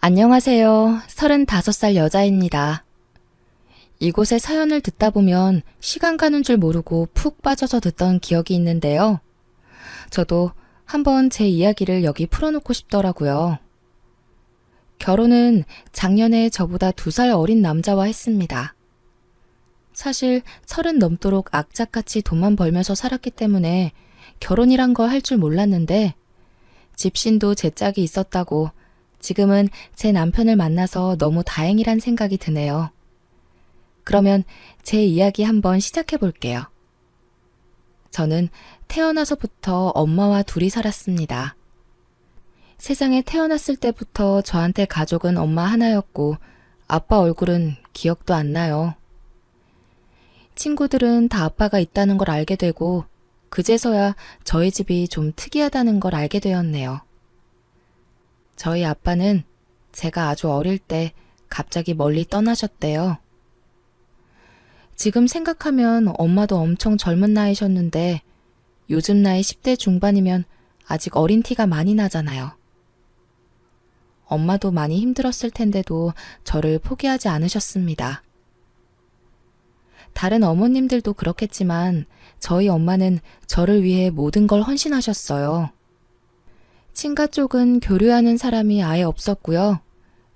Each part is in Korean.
안녕하세요. 35살 여자입니다. 이곳의 사연을 듣다 보면 시간 가는 줄 모르고 푹 빠져서 듣던 기억이 있는데요. 저도 한번 제 이야기를 여기 풀어놓고 싶더라고요. 결혼은 작년에 저보다 2살 어린 남자와 했습니다. 사실 30 넘도록 악착같이 돈만 벌면서 살았기 때문에 결혼이란 걸 할 줄 몰랐는데 집신도 제 짝이 있었다고 지금은 제 남편을 만나서 너무 다행이란 생각이 드네요. 그러면 제 이야기 한번 시작해 볼게요. 저는 태어나서부터 엄마와 둘이 살았습니다. 세상에 태어났을 때부터 저한테 가족은 엄마 하나였고 아빠 얼굴은 기억도 안 나요. 친구들은 다 아빠가 있다는 걸 알게 되고 그제서야 저희 집이 좀 특이하다는 걸 알게 되었네요. 저희 아빠는 제가 아주 어릴 때 갑자기 멀리 떠나셨대요. 지금 생각하면 엄마도 엄청 젊은 나이셨는데 요즘 나이 10대 중반이면 아직 어린 티가 많이 나잖아요. 엄마도 많이 힘들었을 텐데도 저를 포기하지 않으셨습니다. 다른 어머님들도 그렇겠지만 저희 엄마는 저를 위해 모든 걸 헌신하셨어요. 친가 쪽은 교류하는 사람이 아예 없었고요.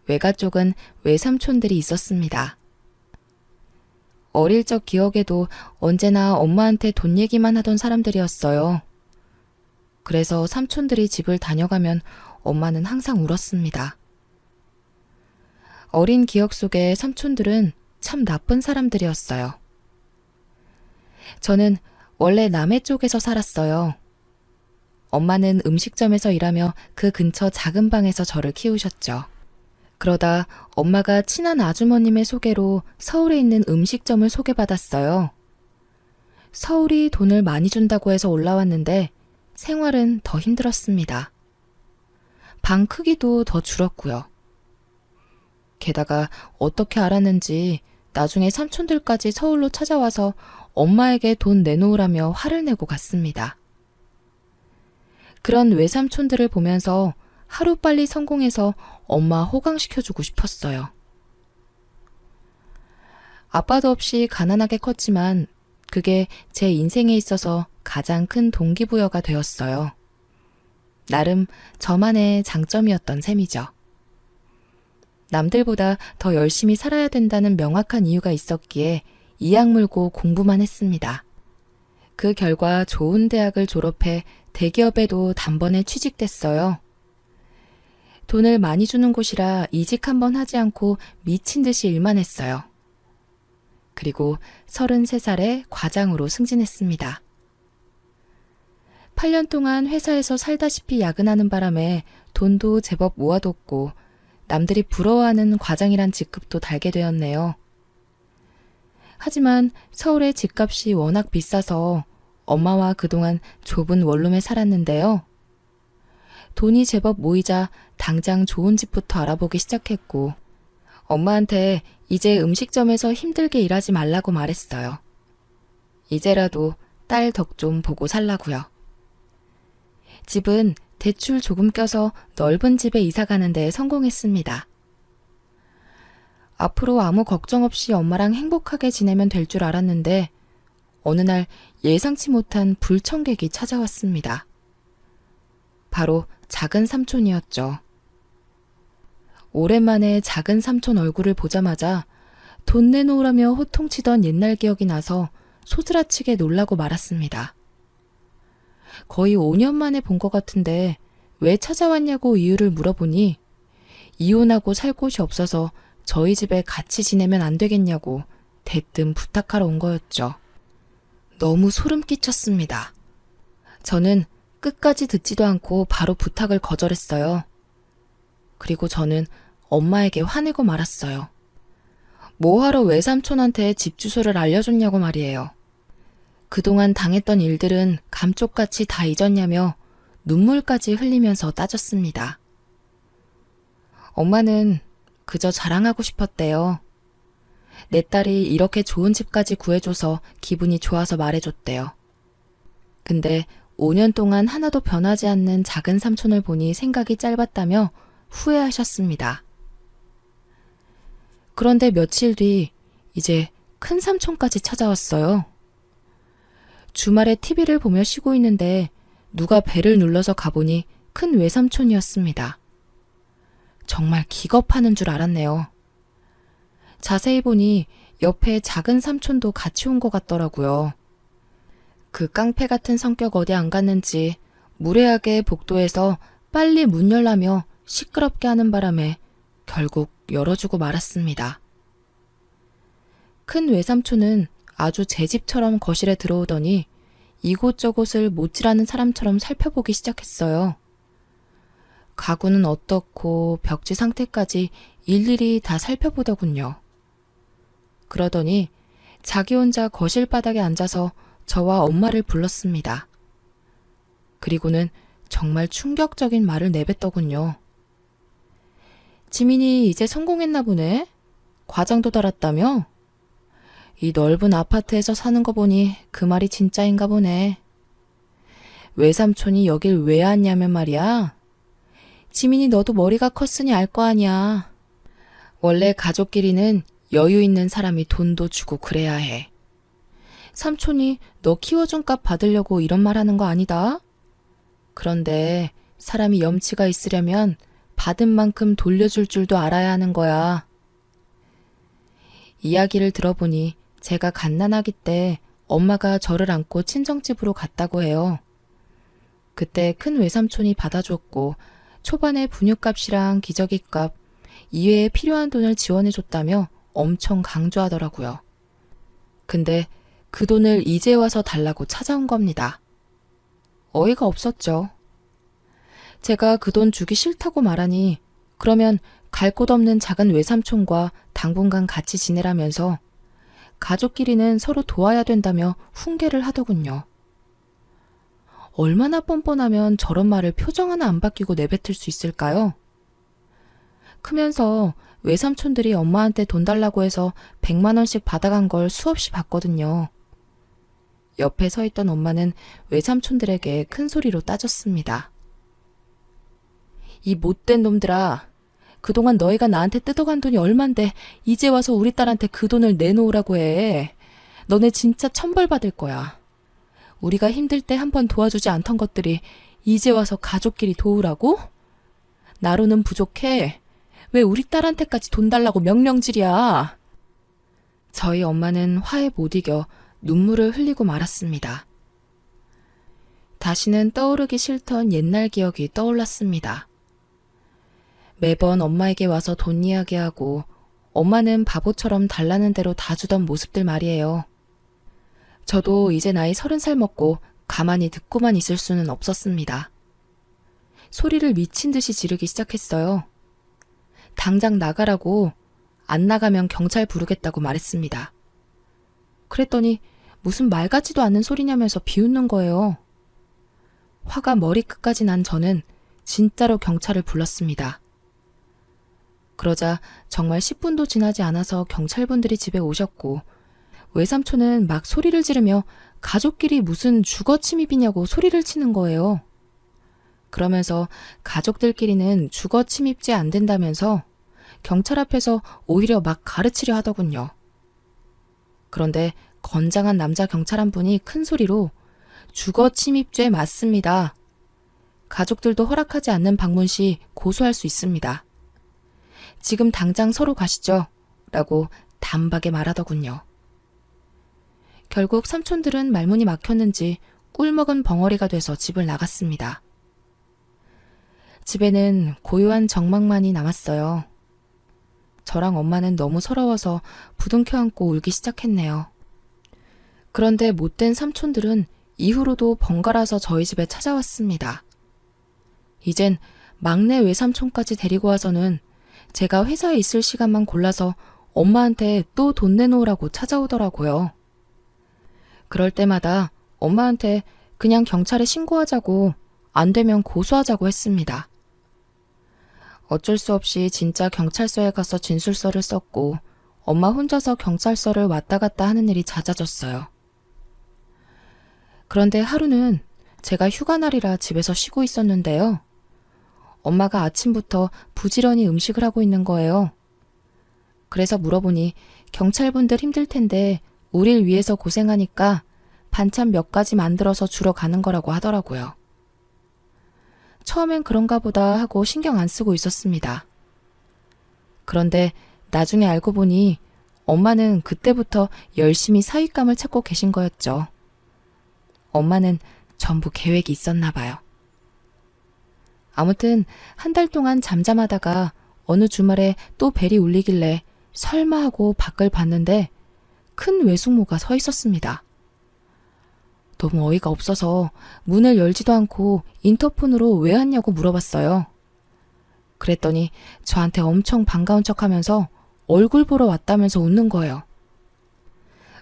외가 쪽은 외삼촌들이 있었습니다. 어릴 적 기억에도 언제나 엄마한테 돈 얘기만 하던 사람들이었어요. 그래서 삼촌들이 집을 다녀가면 엄마는 항상 울었습니다. 어린 기억 속에 삼촌들은 참 나쁜 사람들이었어요. 저는 원래 남해 쪽에서 살았어요. 엄마는 음식점에서 일하며 그 근처 작은 방에서 저를 키우셨죠. 그러다 엄마가 친한 아주머님의 소개로 서울에 있는 음식점을 소개받았어요. 서울이 돈을 많이 준다고 해서 올라왔는데 생활은 더 힘들었습니다. 방 크기도 더 줄었고요. 게다가 어떻게 알았는지 나중에 삼촌들까지 서울로 찾아와서 엄마에게 돈 내놓으라며 화를 내고 갔습니다. 그런 외삼촌들을 보면서 하루빨리 성공해서 엄마 호강시켜주고 싶었어요. 아빠도 없이 가난하게 컸지만 그게 제 인생에 있어서 가장 큰 동기부여가 되었어요. 나름 저만의 장점이었던 셈이죠. 남들보다 더 열심히 살아야 된다는 명확한 이유가 있었기에 이악 물고 공부만 했습니다. 그 결과 좋은 대학을 졸업해 대기업에도 단번에 취직됐어요. 돈을 많이 주는 곳이라 이직 한번 하지 않고 미친 듯이 일만 했어요. 그리고 33살에 과장으로 승진했습니다. 8년 동안 회사에서 살다시피 야근하는 바람에 돈도 제법 모아뒀고 남들이 부러워하는 과장이란 직급도 달게 되었네요. 하지만 서울의 집값이 워낙 비싸서 엄마와 그동안 좁은 원룸에 살았는데요. 돈이 제법 모이자 당장 좋은 집부터 알아보기 시작했고 엄마한테 이제 음식점에서 힘들게 일하지 말라고 말했어요. 이제라도 딸 덕 좀 보고 살라고요. 집은 대출 조금 껴서 넓은 집에 이사 가는 데 성공했습니다. 앞으로 아무 걱정 없이 엄마랑 행복하게 지내면 될 줄 알았는데 어느 날 예상치 못한 불청객이 찾아왔습니다. 바로 작은 삼촌이었죠. 오랜만에 작은 삼촌 얼굴을 보자마자 돈 내놓으라며 호통치던 옛날 기억이 나서 소스라치게 놀라고 말았습니다. 거의 5년 만에 본 것 같은데 왜 찾아왔냐고 이유를 물어보니 이혼하고 살 곳이 없어서 저희 집에 같이 지내면 안 되겠냐고 대뜸 부탁하러 온 거였죠. 너무 소름 끼쳤습니다. 저는 끝까지 듣지도 않고 바로 부탁을 거절했어요. 그리고 저는 엄마에게 화내고 말았어요. 뭐하러 외삼촌한테 집 주소를 알려줬냐고 말이에요. 그동안 당했던 일들은 감쪽같이 다 잊었냐며 눈물까지 흘리면서 따졌습니다. 엄마는 그저 자랑하고 싶었대요. 내 딸이 이렇게 좋은 집까지 구해줘서 기분이 좋아서 말해줬대요. 근데 5년 동안 하나도 변하지 않는 작은 삼촌을 보니 생각이 짧았다며 후회하셨습니다. 그런데 며칠 뒤 이제 큰 삼촌까지 찾아왔어요. 주말에 TV를 보며 쉬고 있는데 누가 벨을 눌러서 가보니 큰 외삼촌이었습니다. 정말 기겁하는 줄 알았네요. 자세히 보니 옆에 작은 삼촌도 같이 온 것 같더라고요. 그 깡패 같은 성격 어디 안 갔는지 무례하게 복도에서 빨리 문 열라며 시끄럽게 하는 바람에 결국 열어주고 말았습니다. 큰 외삼촌은 아주 제 집처럼 거실에 들어오더니 이곳저곳을 못질하는 사람처럼 살펴보기 시작했어요. 가구는 어떻고 벽지 상태까지 일일이 다 살펴보더군요. 그러더니 자기 혼자 거실 바닥에 앉아서 저와 엄마를 불렀습니다. 그리고는 정말 충격적인 말을 내뱉더군요. 지민이 이제 성공했나 보네? 과장도 달았다며? 이 넓은 아파트에서 사는 거 보니 그 말이 진짜인가 보네. 외삼촌이 여길 왜 왔냐면 말이야. 지민이 너도 머리가 컸으니 알 거 아니야. 원래 가족끼리는 여유 있는 사람이 돈도 주고 그래야 해. 삼촌이 너 키워준 값 받으려고 이런 말 하는 거 아니다. 그런데 사람이 염치가 있으려면 받은 만큼 돌려줄 줄도 알아야 하는 거야. 이야기를 들어보니 제가 갓난아기 때 엄마가 저를 안고 친정집으로 갔다고 해요. 그때 큰 외삼촌이 받아줬고 초반에 분유값이랑 기저귀값 이외에 필요한 돈을 지원해줬다며 엄청 강조하더라고요. 근데 그 돈을 이제 와서 달라고 찾아온 겁니다. 어이가 없었죠. 제가 그 돈 주기 싫다고 말하니 그러면 갈 곳 없는 작은 외삼촌과 당분간 같이 지내라면서 가족끼리는 서로 도와야 된다며 훈계를 하더군요. 얼마나 뻔뻔하면 저런 말을 표정 하나 안 바뀌고 내뱉을 수 있을까요? 크면서 외삼촌들이 엄마한테 돈 달라고 해서 100만 원씩 받아간 걸 수없이 봤거든요. 옆에 서 있던 엄마는 외삼촌들에게 큰 소리로 따졌습니다. 이 못된 놈들아, 그동안 너희가 나한테 뜯어간 돈이 얼만데 이제 와서 우리 딸한테 그 돈을 내놓으라고 해. 너네 진짜 천벌 받을 거야. 우리가 힘들 때 한 번 도와주지 않던 것들이 이제 와서 가족끼리 도우라고? 나로는 부족해. 왜 우리 딸한테까지 돈 달라고 명령질이야? 저희 엄마는 화에 못 이겨 눈물을 흘리고 말았습니다. 다시는 떠오르기 싫던 옛날 기억이 떠올랐습니다. 매번 엄마에게 와서 돈 이야기하고 엄마는 바보처럼 달라는 대로 다 주던 모습들 말이에요. 저도 이제 나이 30살 먹고 가만히 듣고만 있을 수는 없었습니다. 소리를 미친 듯이 지르기 시작했어요. 당장 나가라고, 안 나가면 경찰 부르겠다고 말했습니다. 그랬더니 무슨 말 같지도 않는 소리냐면서 비웃는 거예요. 화가 머리끝까지 난 저는 진짜로 경찰을 불렀습니다. 그러자 정말 10분도 지나지 않아서 경찰분들이 집에 오셨고 외삼촌은 막 소리를 지르며 가족끼리 무슨 주거 침입이냐고 소리를 치는 거예요. 그러면서 가족들끼리는 주거 침입죄 안 된다면서 경찰 앞에서 오히려 막 가르치려 하더군요. 그런데 건장한 남자 경찰 한 분이 큰 소리로 주거 침입죄 맞습니다. 가족들도 허락하지 않는 방문 시 고소할 수 있습니다. 지금 당장 서로 가시죠. 라고 단박에 말하더군요. 결국 삼촌들은 말문이 막혔는지 꿀먹은 벙어리가 돼서 집을 나갔습니다. 집에는 고요한 정막만이 남았어요. 저랑 엄마는 너무 서러워서 부둥켜 안고 울기 시작했네요. 그런데 못된 삼촌들은 이후로도 번갈아서 저희 집에 찾아왔습니다. 이젠 막내 외삼촌까지 데리고 와서는 제가 회사에 있을 시간만 골라서 엄마한테 또 돈 내놓으라고 찾아오더라고요. 그럴 때마다 엄마한테 그냥 경찰에 신고하자고, 안 되면 고소하자고 했습니다. 어쩔 수 없이 진짜 경찰서에 가서 진술서를 썼고 엄마 혼자서 경찰서를 왔다 갔다 하는 일이 잦아졌어요. 그런데 하루는 제가 휴가날이라 집에서 쉬고 있었는데요. 엄마가 아침부터 부지런히 음식을 하고 있는 거예요. 그래서 물어보니 경찰분들 힘들 텐데 우릴 위해서 고생하니까 반찬 몇 가지 만들어서 주러 가는 거라고 하더라고요. 처음엔 그런가 보다 하고 신경 안 쓰고 있었습니다. 그런데 나중에 알고 보니 엄마는 그때부터 열심히 사윗감을 찾고 계신 거였죠. 엄마는 전부 계획이 있었나 봐요. 아무튼 한 달 동안 잠잠하다가 어느 주말에 또 벨이 울리길래 설마 하고 밖을 봤는데 큰 외숙모가 서 있었습니다. 너무 어이가 없어서 문을 열지도 않고 인터폰으로 왜 왔냐고 물어봤어요. 그랬더니 저한테 엄청 반가운 척하면서 얼굴 보러 왔다면서 웃는 거예요.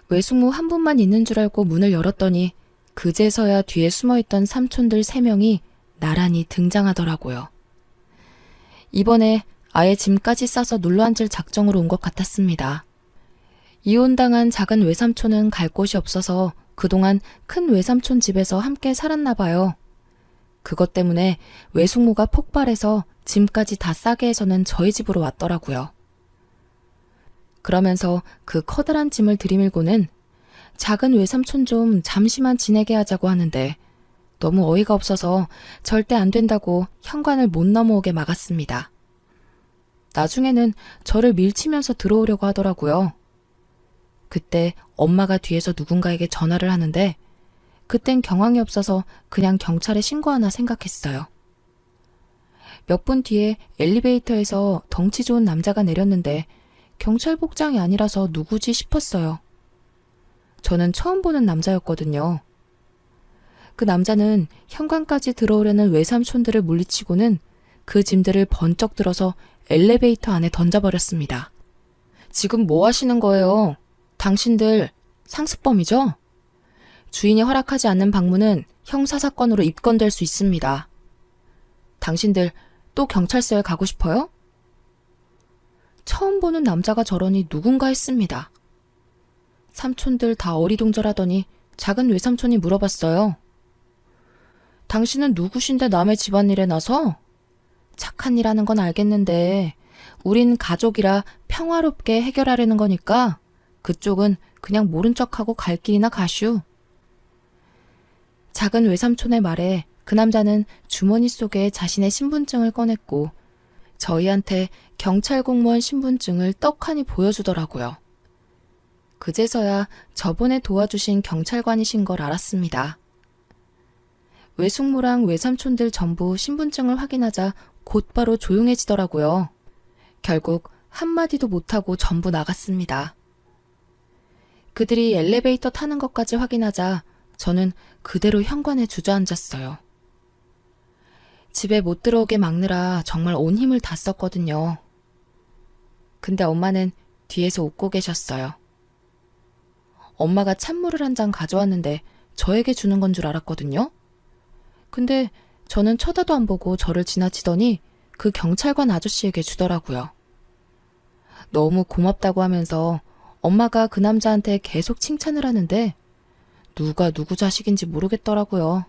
외숙모 한 분만 있는 줄 알고 문을 열었더니 그제서야 뒤에 숨어있던 삼촌들 3명이 나란히 등장하더라고요. 이번에 아예 짐까지 싸서 눌러앉을 작정으로 온 것 같았습니다. 이혼당한 작은 외삼촌은 갈 곳이 없어서 그동안 큰 외삼촌 집에서 함께 살았나 봐요. 그것 때문에 외숙모가 폭발해서 짐까지 다 싸게 해서는 저희 집으로 왔더라고요. 그러면서 그 커다란 짐을 들이밀고는 작은 외삼촌 좀 잠시만 지내게 하자고 하는데 너무 어이가 없어서 절대 안 된다고 현관을 못 넘어오게 막았습니다. 나중에는 저를 밀치면서 들어오려고 하더라고요. 그때 엄마가 뒤에서 누군가에게 전화를 하는데 그땐 경황이 없어서 그냥 경찰에 신고하나 생각했어요. 몇 분 뒤에 엘리베이터에서 덩치 좋은 남자가 내렸는데 경찰 복장이 아니라서 누구지 싶었어요. 저는 처음 보는 남자였거든요. 그 남자는 현관까지 들어오려는 외삼촌들을 물리치고는 그 짐들을 번쩍 들어서 엘리베이터 안에 던져버렸습니다. 지금 뭐 하시는 거예요? 당신들 상습범이죠? 주인이 허락하지 않는 방문은 형사사건으로 입건될 수 있습니다. 당신들 또 경찰서에 가고 싶어요? 처음 보는 남자가 저러니 누군가 했습니다. 삼촌들 다 어리둥절하더니 작은 외삼촌이 물어봤어요. 당신은 누구신데 남의 집안일에 나서? 착한 일 하는 건 알겠는데 우린 가족이라 평화롭게 해결하려는 거니까 그쪽은 그냥 모른 척하고 갈 길이나 가슈. 작은 외삼촌의 말에 그 남자는 주머니 속에 자신의 신분증을 꺼냈고 저희한테 경찰 공무원 신분증을 떡하니 보여주더라고요. 그제서야 저번에 도와주신 경찰관이신 걸 알았습니다. 외숙모랑 외삼촌들 전부 신분증을 확인하자 곧바로 조용해지더라고요. 결국 한마디도 못하고 전부 나갔습니다. 그들이 엘리베이터 타는 것까지 확인하자 저는 그대로 현관에 주저앉았어요. 집에 못 들어오게 막느라 정말 온 힘을 다 썼거든요. 근데 엄마는 뒤에서 웃고 계셨어요. 엄마가 찬물을 한 잔 가져왔는데 저에게 주는 건 줄 알았거든요. 근데 저는 쳐다도 안 보고 저를 지나치더니 그 경찰관 아저씨에게 주더라고요. 너무 고맙다고 하면서 엄마가 그 남자한테 계속 칭찬을 하는데 누가 누구 자식인지 모르겠더라고요.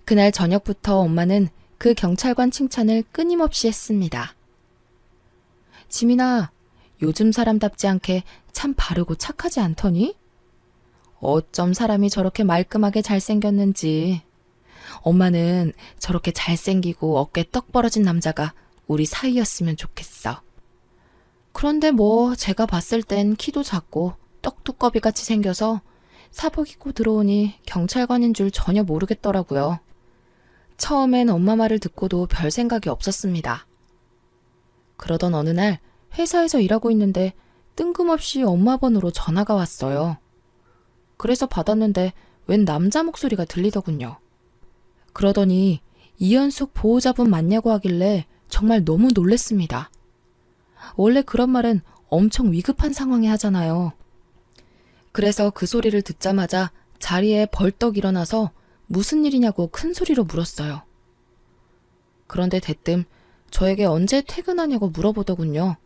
그날 저녁부터 엄마는 그 경찰관 칭찬을 끊임없이 했습니다. 지민아, 요즘 사람답지 않게 참 바르고 착하지 않더니? 어쩜 사람이 저렇게 말끔하게 잘생겼는지. 엄마는 저렇게 잘생기고 어깨 떡 벌어진 남자가 우리 사이였으면 좋겠어. 그런데 뭐 제가 봤을 땐 키도 작고 떡두꺼비같이 생겨서 사복 입고 들어오니 경찰관인 줄 전혀 모르겠더라고요. 처음엔 엄마 말을 듣고도 별 생각이 없었습니다. 그러던 어느 날 회사에서 일하고 있는데 뜬금없이 엄마 번호로 전화가 왔어요. 그래서 받았는데 웬 남자 목소리가 들리더군요. 그러더니 이현숙 보호자분 맞냐고 하길래 정말 너무 놀랬습니다. 원래 그런 말은 엄청 위급한 상황에 하잖아요. 그래서 그 소리를 듣자마자 자리에 벌떡 일어나서 무슨 일이냐고 큰 소리로 물었어요. 그런데 대뜸 저에게 언제 퇴근하냐고 물어보더군요.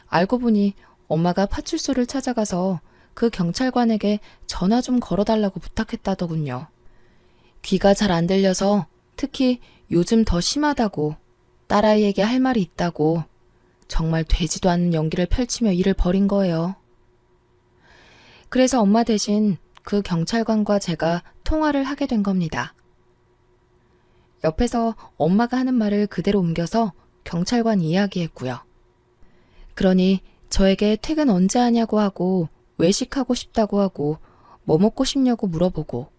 알고 보니 엄마가 파출소를 찾아가서 그 경찰관에게 전화 좀 걸어달라고 부탁했다더군요. 귀가 잘 안 들려서 특히 요즘 더 심하다고, 딸아이에게 할 말이 있다고, 정말 되지도 않는 연기를 펼치며 일을 벌인 거예요. 그래서 엄마 대신 그 경찰관과 제가 통화를 하게 된 겁니다. 옆에서 엄마가 하는 말을 그대로 옮겨서 경찰관 이야기했고요. 그러니 저에게 퇴근 언제 하냐고 하고 외식하고 싶다고 하고 뭐 먹고 싶냐고 물어보고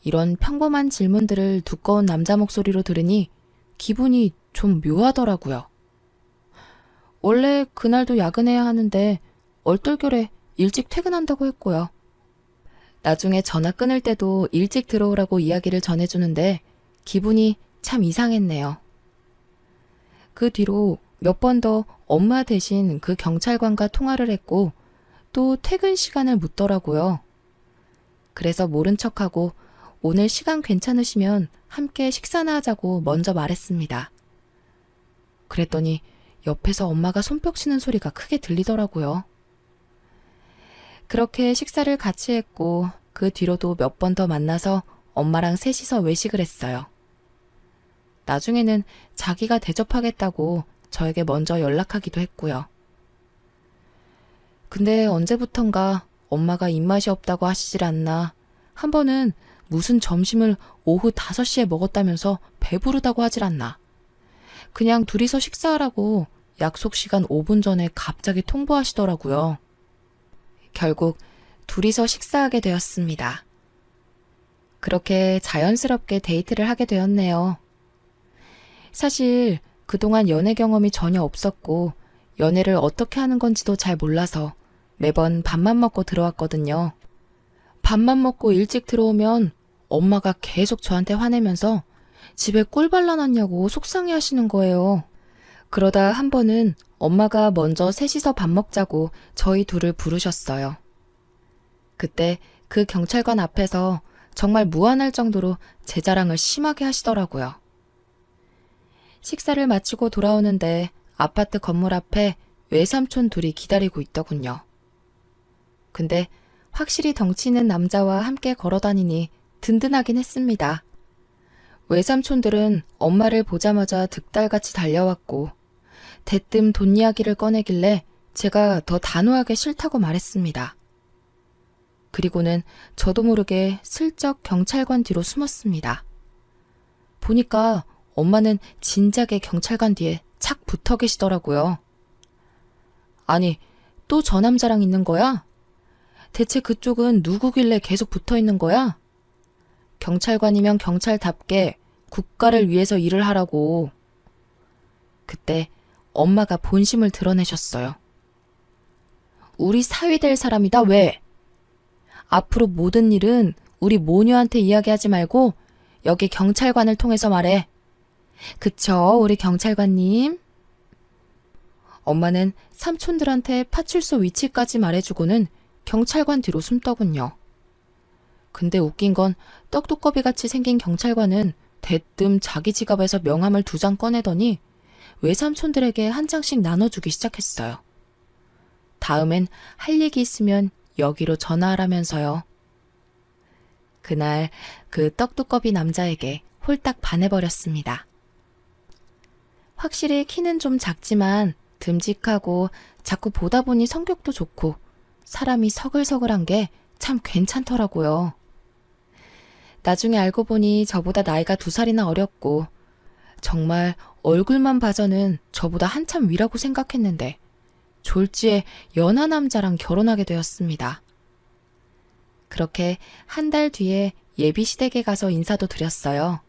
이런 평범한 질문들을 두꺼운 남자 목소리로 들으니 기분이 좀 묘하더라고요. 원래 그날도 야근해야 하는데 얼떨결에 일찍 퇴근한다고 했고요. 나중에 전화 끊을 때도 일찍 들어오라고 이야기를 전해주는데 기분이 참 이상했네요. 그 뒤로 몇 번 더 엄마 대신 그 경찰관과 통화를 했고 또 퇴근 시간을 묻더라고요. 그래서 모른 척하고 오늘 시간 괜찮으시면 함께 식사나 하자고 먼저 말했습니다. 그랬더니 옆에서 엄마가 손뼉 치는 소리가 크게 들리더라고요. 그렇게 식사를 같이 했고 그 뒤로도 몇 번 더 만나서 엄마랑 셋이서 외식을 했어요. 나중에는 자기가 대접하겠다고 저에게 먼저 연락하기도 했고요. 근데 언제부턴가 엄마가 입맛이 없다고 하시질 않나 한 번은 무슨 점심을 오후 5시에 먹었다면서 배부르다고 하질 않나 그냥 둘이서 식사하라고 약속 시간 5분 전에 갑자기 통보하시더라고요. 결국 둘이서 식사하게 되었습니다. 그렇게 자연스럽게 데이트를 하게 되었네요. 사실 그동안 연애 경험이 전혀 없었고 연애를 어떻게 하는 건지도 잘 몰라서 매번 밥만 먹고 들어왔거든요. 밥만 먹고 일찍 들어오면 엄마가 계속 저한테 화내면서 집에 꿀 발라놨냐고 속상해 하시는 거예요. 그러다 한 번은 엄마가 먼저 셋이서 밥 먹자고 저희 둘을 부르셨어요. 그때 그 경찰관 앞에서 정말 무안할 정도로 제 자랑을 심하게 하시더라고요. 식사를 마치고 돌아오는데 아파트 건물 앞에 외삼촌 둘이 기다리고 있더군요. 근데 확실히 덩치 있는 남자와 함께 걸어다니니 든든하긴 했습니다. 외삼촌들은 엄마를 보자마자 득달같이 달려왔고 대뜸 돈 이야기를 꺼내길래 제가 더 단호하게 싫다고 말했습니다. 그리고는 저도 모르게 슬쩍 경찰관 뒤로 숨었습니다. 보니까 엄마는 진작에 경찰관 뒤에 착 붙어 계시더라고요. 아니, 또 저 남자랑 있는 거야? 대체 그쪽은 누구길래 계속 붙어 있는 거야? 경찰관이면 경찰답게 국가를 위해서 일을 하라고. 그때 엄마가 본심을 드러내셨어요. 우리 사위 될 사람이다, 왜? 앞으로 모든 일은 우리 모녀한테 이야기하지 말고 여기 경찰관을 통해서 말해. 그쵸, 우리 경찰관님? 엄마는 삼촌들한테 파출소 위치까지 말해주고는 경찰관 뒤로 숨더군요. 근데 웃긴 건 떡두꺼비같이 생긴 경찰관은 대뜸 자기 지갑에서 명함을 2장 꺼내더니 외삼촌들에게 한 장씩 나눠주기 시작했어요. 다음엔 할 얘기 있으면 여기로 전화하라면서요. 그날 그 떡두꺼비 남자에게 홀딱 반해버렸습니다. 확실히 키는 좀 작지만 듬직하고 자꾸 보다 보니 성격도 좋고 사람이 서글서글한 게 참 괜찮더라고요. 나중에 알고 보니 저보다 나이가 2살이나 어렸고 정말 얼굴만 봐서는 저보다 한참 위라고 생각했는데 졸지에 연하 남자랑 결혼하게 되었습니다. 그렇게 한 달 뒤에 예비시댁에 가서 인사도 드렸어요.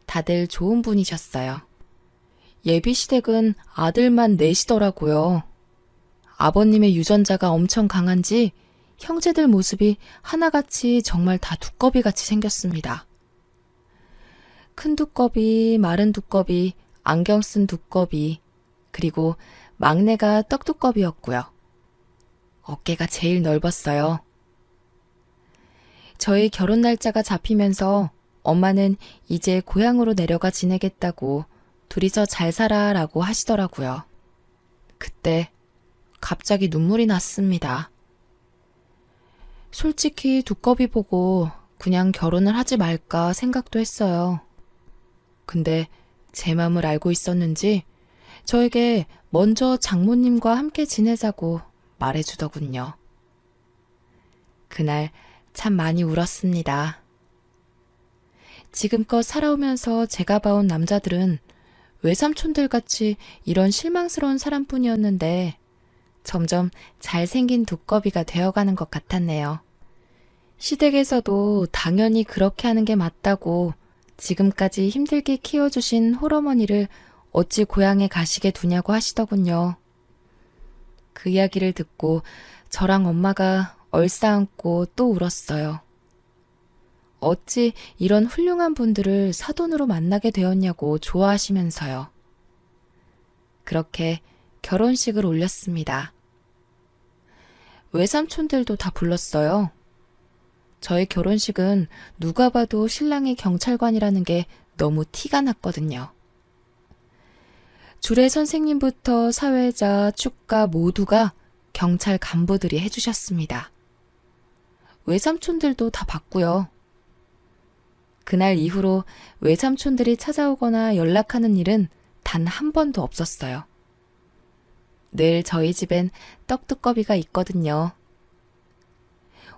다들 좋은 분이셨어요. 예비시댁은 아들만 넷이더라고요. 아버님의 유전자가 엄청 강한지 형제들 모습이 하나같이 정말 다 두꺼비같이 생겼습니다. 큰 두꺼비, 마른 두꺼비, 안경 쓴 두꺼비, 그리고 막내가 떡두꺼비였고요. 어깨가 제일 넓었어요. 저희 결혼 날짜가 잡히면서 엄마는 이제 고향으로 내려가 지내겠다고 둘이서 잘 살아라고 하시더라고요. 그때 갑자기 눈물이 났습니다. 솔직히 두꺼비 보고 그냥 결혼을 하지 말까 생각도 했어요. 근데 제 마음을 알고 있었는지 저에게 먼저 장모님과 함께 지내자고 말해주더군요. 그날 참 많이 울었습니다. 지금껏 살아오면서 제가 봐온 남자들은 외삼촌들 같이 이런 실망스러운 사람뿐이었는데 점점 잘생긴 두꺼비가 되어가는 것 같았네요. 시댁에서도 당연히 그렇게 하는 게 맞다고 지금까지 힘들게 키워주신 홀어머니를 어찌 고향에 가시게 두냐고 하시더군요. 그 이야기를 듣고 저랑 엄마가 얼싸안고 또 울었어요. 어찌 이런 훌륭한 분들을 사돈으로 만나게 되었냐고 좋아하시면서요. 그렇게 결혼식을 올렸습니다. 외삼촌들도 다 불렀어요. 저의 결혼식은 누가 봐도 신랑이 경찰관이라는 게 너무 티가 났거든요. 주례 선생님부터 사회자, 축가 모두가 경찰 간부들이 해주셨습니다. 외삼촌들도 다 봤고요. 그날 이후로 외삼촌들이 찾아오거나 연락하는 일은 단 한 번도 없었어요. 늘 저희 집엔 떡두꺼비가 있거든요.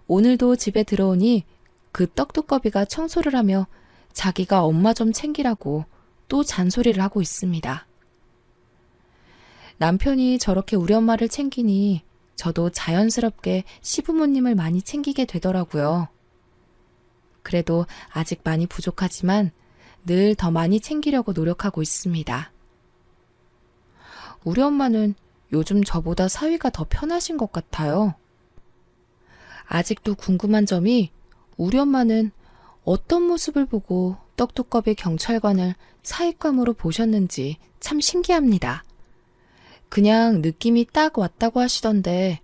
오늘도 집에 들어오니 그 떡두꺼비가 청소를 하며 자기가 엄마 좀 챙기라고 또 잔소리를 하고 있습니다. 남편이 저렇게 우리 엄마를 챙기니 저도 자연스럽게 시부모님을 많이 챙기게 되더라고요. 그래도 아직 많이 부족하지만 늘 더 많이 챙기려고 노력하고 있습니다. 우리 엄마는 요즘 저보다 사위가 더 편하신 것 같아요. 아직도 궁금한 점이 우리 엄마는 어떤 모습을 보고 떡두꺼비 경찰관을 사윗감으로 보셨는지 참 신기합니다. 그냥 느낌이 딱 왔다고 하시던데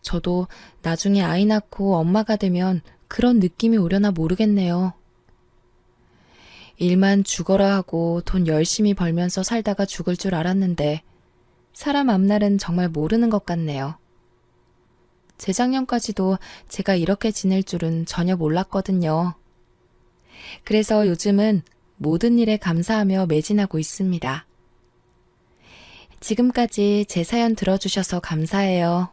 저도 나중에 아이 낳고 엄마가 되면 그런 느낌이 오려나 모르겠네요. 일만 죽어라 하고 돈 열심히 벌면서 살다가 죽을 줄 알았는데 사람 앞날은 정말 모르는 것 같네요. 재작년까지도 제가 이렇게 지낼 줄은 전혀 몰랐거든요. 그래서 요즘은 모든 일에 감사하며 매진하고 있습니다. 지금까지 제 사연 들어주셔서 감사해요.